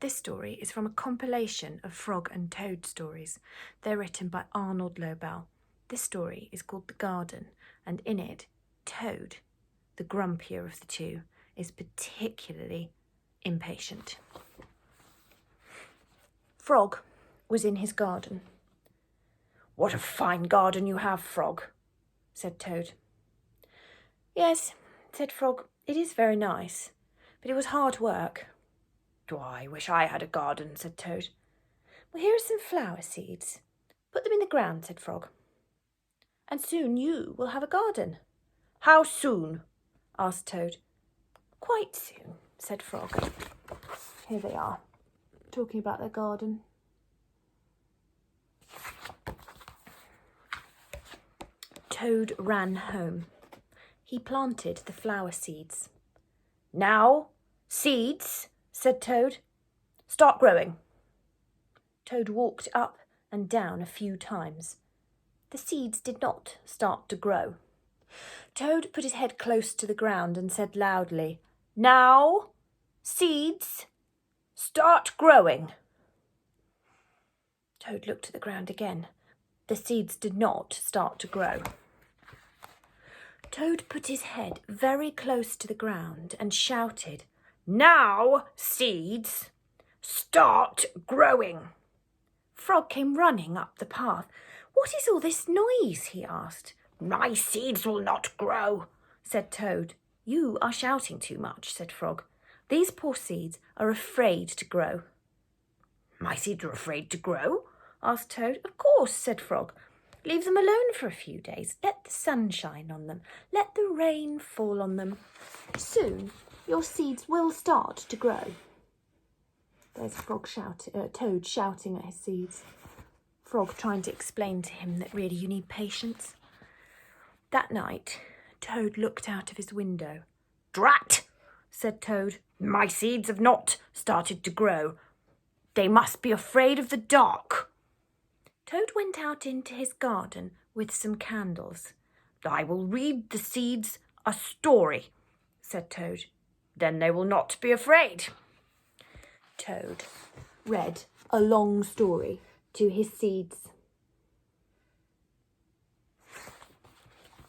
This story is from a compilation of frog and toad stories. They're written by Arnold Lobel. This story is called The Garden, and in it, Toad, the grumpier of the two, is particularly impatient. Frog was in his garden. "What a fine garden you have, Frog," said Toad. "Yes," said Frog, "it is very nice, but it was hard work." "I wish I had a garden," said Toad. "Well, here are some flower seeds. Put them in the ground," said Frog. "And soon you will have a garden." "How soon?" asked Toad. "Quite soon," said Frog. Here they are, talking about their garden. Toad ran home. He planted the flower seeds. "Now, seeds," said Toad. "Start growing." Toad walked up and down a few times. The seeds did not start to grow. Toad put his head close to the ground and said loudly, "Now, seeds, start growing." Toad looked at the ground again. The seeds did not start to grow. Toad put his head very close to the ground and shouted, "Now, seeds, start growing." Frog came running up the path. "What is all this noise?" he asked. "My seeds will not grow," said Toad. "You are shouting too much," said Frog. "These poor seeds are afraid to grow." "My seeds are afraid to grow?" asked Toad. "Of course," said Frog. "Leave them alone for a few days. Let the sun shine on them. Let the rain fall on them. Soon your seeds will start to grow." There's Toad shouting at his seeds. Frog trying to explain to him that really you need patience. That night, Toad looked out of his window. "Drat!" said Toad. "My seeds have not started to grow. They must be afraid of the dark." Toad went out into his garden with some candles. "I will read the seeds a story," said Toad. "Then they will not be afraid." Toad read a long story to his seeds.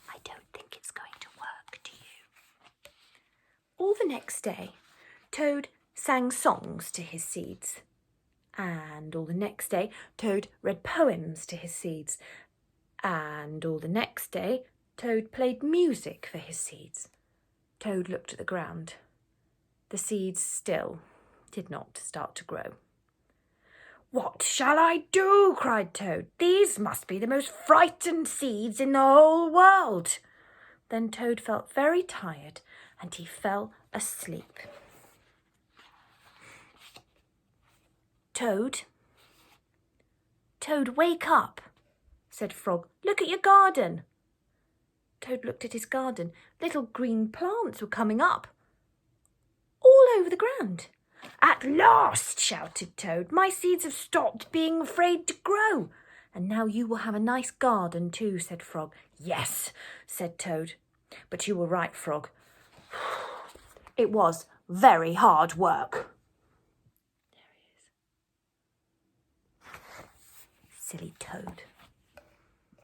I don't think it's going to work, do you? All the next day, Toad sang songs to his seeds. And all the next day, Toad read poems to his seeds. And all the next day, Toad played music for his seeds. Toad looked at the ground. The seeds still did not start to grow. "What shall I do?" cried Toad. "These must be the most frightened seeds in the whole world." Then Toad felt very tired and he fell asleep. "Toad, Toad, wake up," said Frog. "Look at your garden." Toad looked at his garden. Little green plants were coming up all over the ground. "At last," shouted Toad, "my seeds have stopped being afraid to grow. And now you will have a nice garden too," said Frog. "Yes," said Toad. "But you were right, Frog. It was very hard work." There he is. Silly Toad.